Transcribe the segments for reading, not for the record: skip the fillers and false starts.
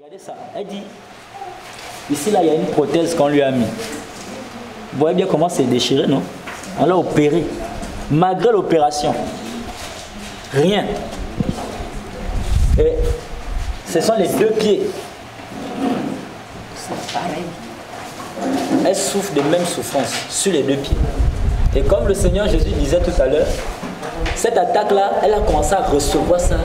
Regardez ça. Elle dit, ici là, il y a une prothèse qu'on lui a mis. Vous voyez bien comment c'est déchiré, non? On l'a opéré. Malgré l'opération, rien. Et ce sont les deux pieds. C'est pareil. Elle souffre de même souffrance sur les deux pieds. Et comme le Seigneur Jésus disait tout à l'heure, cette attaque-là, elle a commencé à recevoir ça.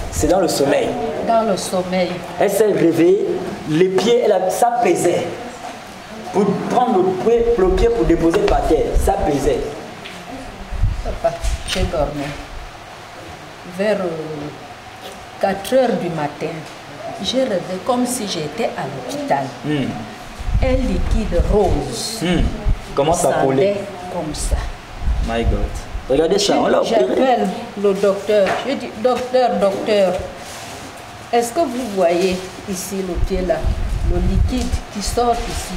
C'est dans le sommeil. Dans le sommeil. Elle s'est réveillée, les pieds, ça pesait. Pour prendre le pied pour déposer par terre, ça pesait. Papa, j'ai dormi. Vers 4 heures du matin, j'ai rêvé comme si j'étais à l'hôpital. Un liquide rose. Comment ça collait? Comme ça. My God. Regardez ça, on l'a opéré. J'appelle le docteur. Je dis, docteur, est-ce que vous voyez ici le pied là, le liquide qui sort ici?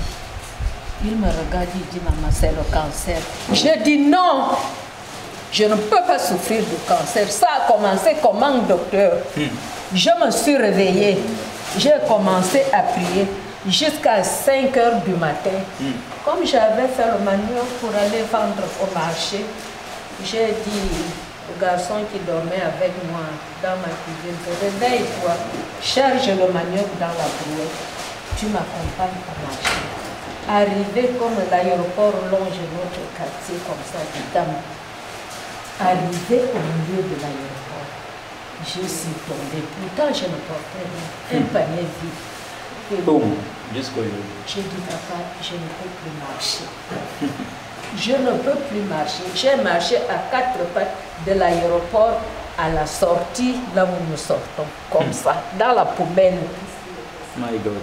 Il me regarde, il dit, maman, c'est le cancer. Je dis non, je ne peux pas souffrir du cancer. Ça a commencé comment, docteur? Je me suis réveillée, j'ai commencé à prier jusqu'à 5 heures du matin. Comme j'avais fait le manœuvre pour aller vendre au marché, j'ai dit au garçon qui dormait avec moi dans ma cuisine, réveille-toi, charge le manœuvre dans la brouette, tu m'accompagnes au marché. Arrivé comme l'aéroport longe notre quartier comme ça, arrivé au milieu de l'aéroport, je suis tombée. Pourtant, je ne portais rien. Un panier vide. Boum, jusqu'au jour. J'ai dit, papa, je ne peux plus marcher. Je ne peux plus marcher. J'ai marché à 4 pattes de l'aéroport à la sortie, là où nous sortons, comme ça, dans la poubelle. My God.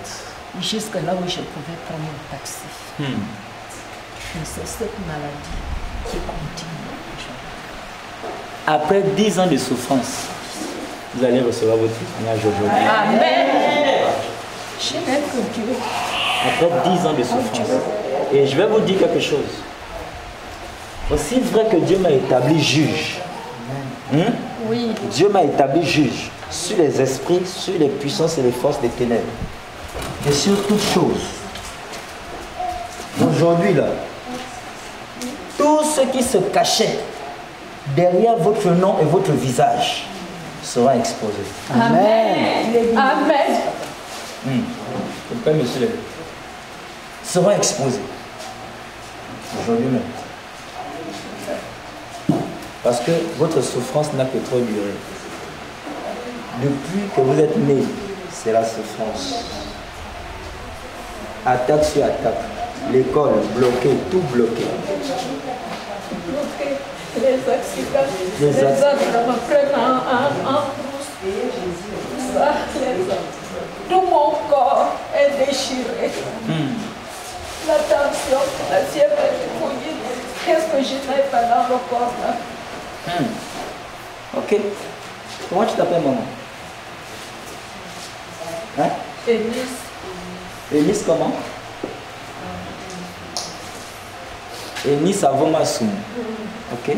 Jusque là où je pouvais prendre un taxi. Et c'est cette maladie qui continue. Après 10 ans de souffrance, vous allez recevoir votre témoignage aujourd'hui. Amen. Je n'ai que Dieu. Après 10 ans de souffrance. Et je vais vous dire quelque chose. Aussi vrai que Dieu m'a établi juge. Oui. Dieu m'a établi juge sur les esprits, sur les puissances et les forces des ténèbres. Et sur toutes choses. Aujourd'hui là, tout ce qui se cachait derrière votre nom et votre visage sera exposé. Amen. Amen. Le Père, monsieur, sera exposé. Aujourd'hui même. Parce que votre souffrance n'a que trop duré. Depuis que vous êtes né, c'est la souffrance. Attaque sur attaque. L'école bloquée, tout bloqué. Les accidents, Les les autres me prennent en tout mon corps est déchiré. La tension, la fièvre est fouillée. Qu'est-ce que je n'ai pas dans le corps là? Ok. Comment tu t'appelles, maman? Hein? Élise. Élise comment? Élise Avomasoum. Ok.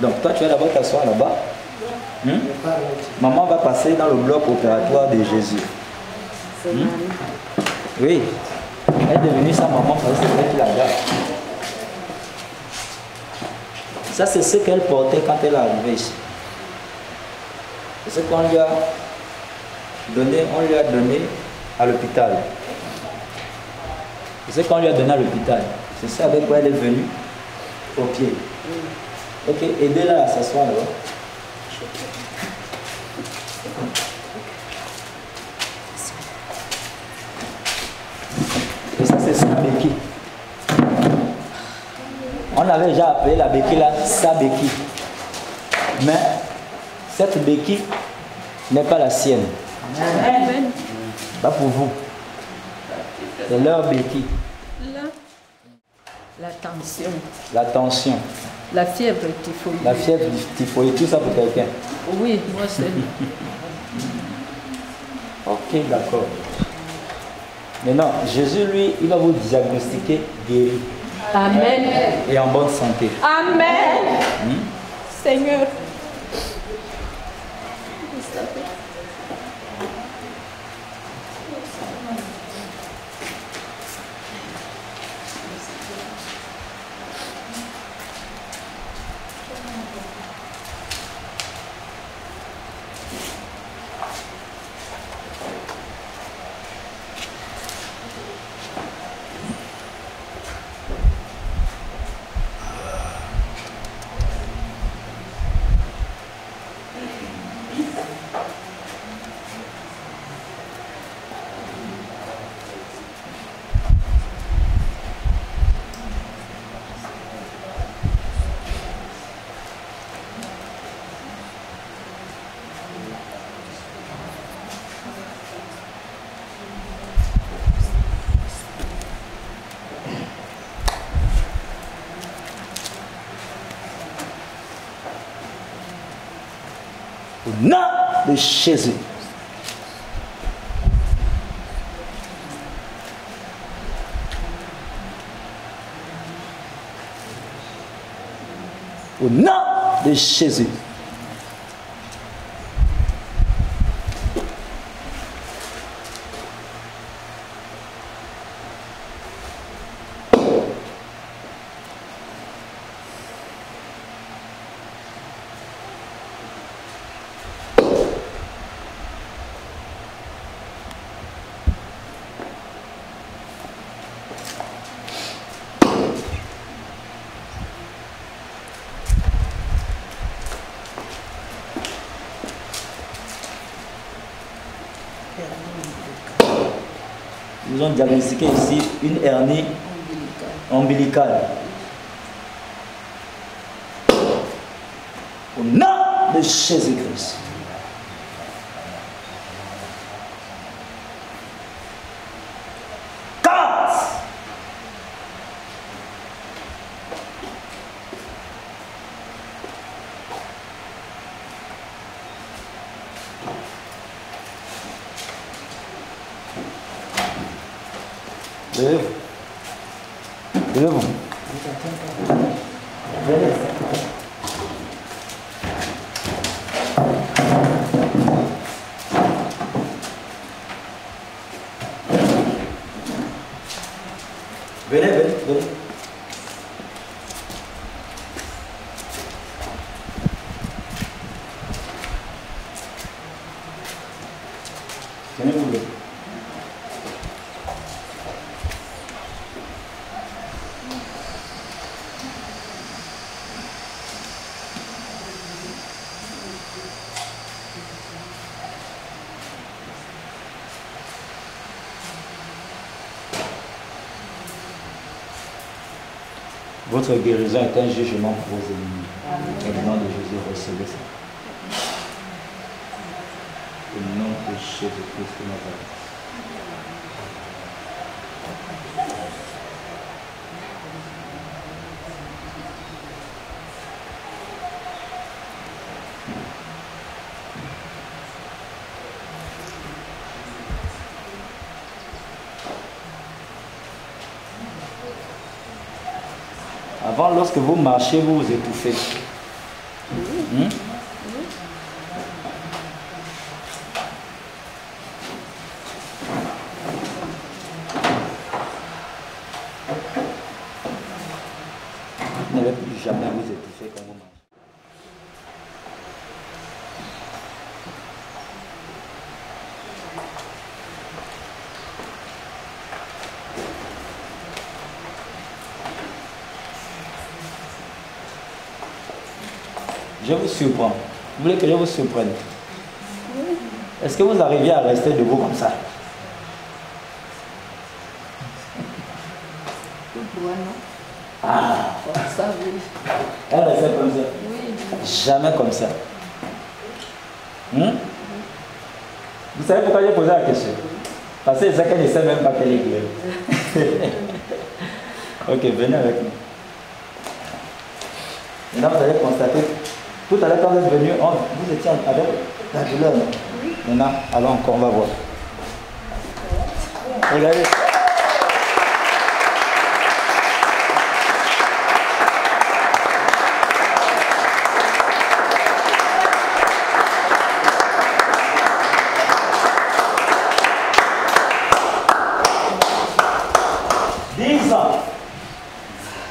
Donc toi tu vas d'abord t'asseoir là-bas. Maman va passer dans le bloc opératoire de Jésus. Oui. Elle est devenue sa maman parce que c'est elle qui la garde. Ça c'est ce qu'elle portait quand elle est arrivée ici. C'est ce qu'on lui a donné, à l'hôpital. C'est ce qu'on lui a donné à l'hôpital. C'est ça avec quoi elle est venue au pied. Ok, aidez-la à s'asseoir là-bas. Et ça, c'est sa béquille. On avait déjà appelé la béquille là, sa béquille. Mais cette béquille n'est pas la sienne. Amen. Pas pour vous. C'est leur béquille. Là, la tension, La tension, la fièvre typhoïde. la fièvre typhoïde, tout ça pour quelqu'un. Oui, moi c'est. Ok, d'accord. Maintenant, Jésus, lui, il va vous diagnostiquer guéri Amen. et en bonne santé. Amen. Seigneur. Au nom de Jésus. Au nom de Jésus. Nous avons diagnostiqué ici une hernie ombilicale. Au nom de Jésus-Christ. Levez-vous. Levez-vous. Venez, venez, venez. Venez-vous. Votre guérison est un jugement pour vos ennemis. Au nom de Jésus, recevez ça. Au nom de Jésus-Christ de Nazareth. Avant, lorsque vous marchez, vous vous étouffez. Vous n'allez plus jamais vous étouffer quand vous marchez. Je vous surprends. Vous voulez que je vous surprenne? Est-ce que vous arrivez à rester debout comme ça? Ah! Ça, oui. Elle restait comme ça? Oui. Jamais comme ça. Vous savez pourquoi j'ai posé la question? Parce que c'est qu'elle ne sait même pas qu'elle est guérie. Ok, venez avec nous. Maintenant, vous allez constater. Tout à l'heure, quand vous êtes venu, vous étiez avec la douleur. Maintenant, allons encore, on va voir. Regardez.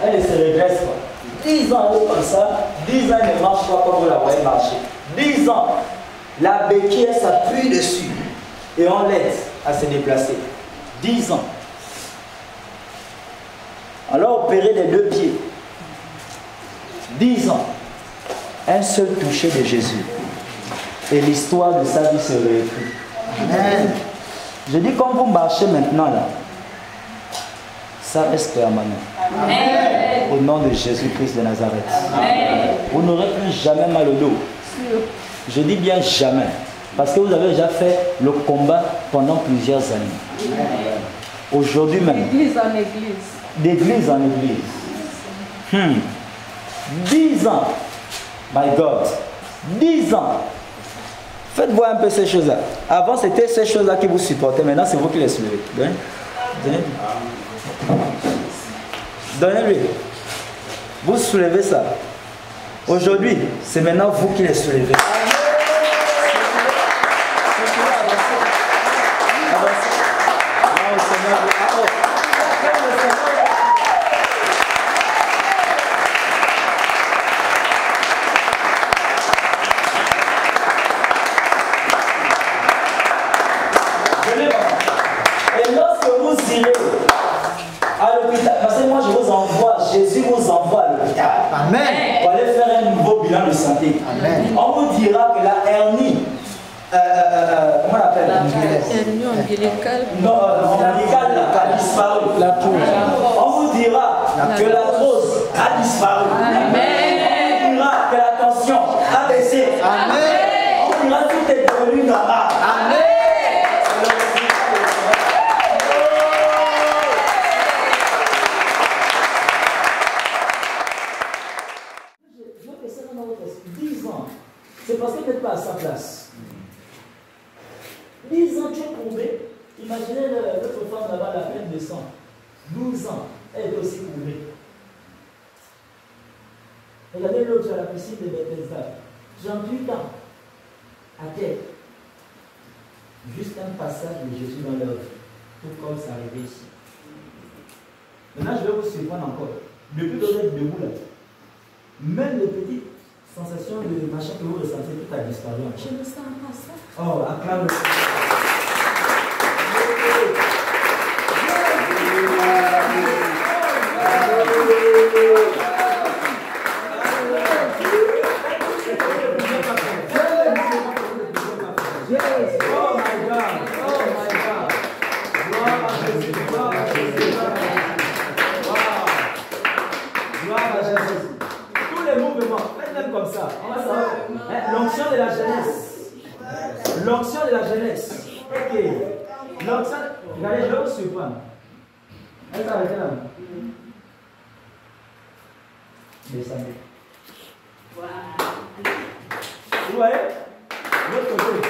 Elle ne se redresse pas. 10 ans, elle est comme ça. 10 ans, elle ne marche pas comme vous la voyez marcher. 10 ans, la béquille, elle s'appuie dessus. Et on l'aide à se déplacer. 10 ans. Alors, opérer les 2 pieds. 10 ans. Un seul toucher de Jésus. Et l'histoire de sa vie se réécrit. Amen. Je dis, comme vous marchez maintenant là, ça reste permanent. Amen. Au nom de Jésus-Christ de Nazareth. Amen. Vous n'aurez plus jamais mal au dos. Je dis bien jamais. Parce que vous avez déjà fait le combat pendant plusieurs années. Aujourd'hui même. D'église en église. D'église en église. 10 ans. My God. 10 ans. Faites voir un peu ces choses-là. Avant, c'était ces choses-là qui vous supportaient. Maintenant, c'est vous qui les soulevez. Donnez-lui. Vous soulevez ça. Aujourd'hui, c'est maintenant vous qui les soulevez. Et lorsque vous irez à l'hôpital, parce que moi je vous envoie, Jésus vous envoie à l'hôpital. Amen. Pour aller faire un nouveau bilan de santé. Amen. On vous dira que la hernie, comment on appelle? Hernie ombilicale. Non, ombilicale a disparu. On vous dira que la l'arthrose a disparu. Amen. On vous dira que la tension a baissé. Amen. On vous dira que tout est devenu normal. Amen. C'est parce que tu n'es pas à sa place. 10 ans, tu es courbé. Imaginez l'autre femme là-bas, la peine de sang. 12 ans, elle est aussi courbée. Regardez l'autre à la piscine de Bethesda. 38 ans, à terre. Juste un passage de Jésus dans leur vie. Tout comme ça arrivé ici. Maintenant, je vais vous surprendre encore. Depuis que vous êtes debout là, même les petites sensation de machin que vous ressentez, tout a disparu. Je ne sens pas ça. Oh, acclame. Oh my God. Oh my God. Gloire à Jésus. Gloire à Jésus. Gloire à Jésus. Tous les mouvements, faites-même comme ça. L'onction de la jeunesse. L'onction de la jeunesse. Ok. L'onction. Regardez, je vais vous surprendre. Elle s'arrête là. Descendez. Vous voyez? L'autre côté.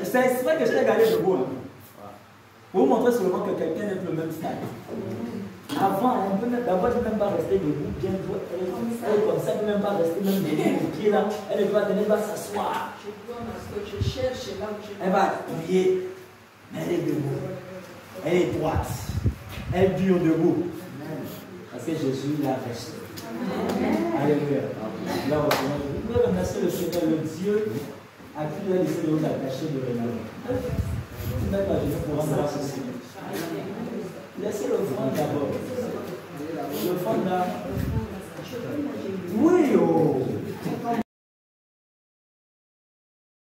C'est vrai que je l'ai gagné de vous. Pour vous montrer seulement que quelqu'un est le même stade. Avant, elle ne peut même pas rester debout, bien jouer. Elle est comme ça, elle ne peut même pas rester même debout, les pieds là. Elle ne va pas s'asseoir. Je cherche là où je... Elle va appuyer, mais elle est debout. Elle est droite. Elle dure debout. Parce que Jésus l'a resté. Alléluia. Là, vous pouvez remercier le Seigneur, le Dieu à qui il a laissé le haut attaché de Renard. Vous n'êtes pas venu pour rendre grâce au Seigneur. Laissez l'offrande d'abord. L'offrande là,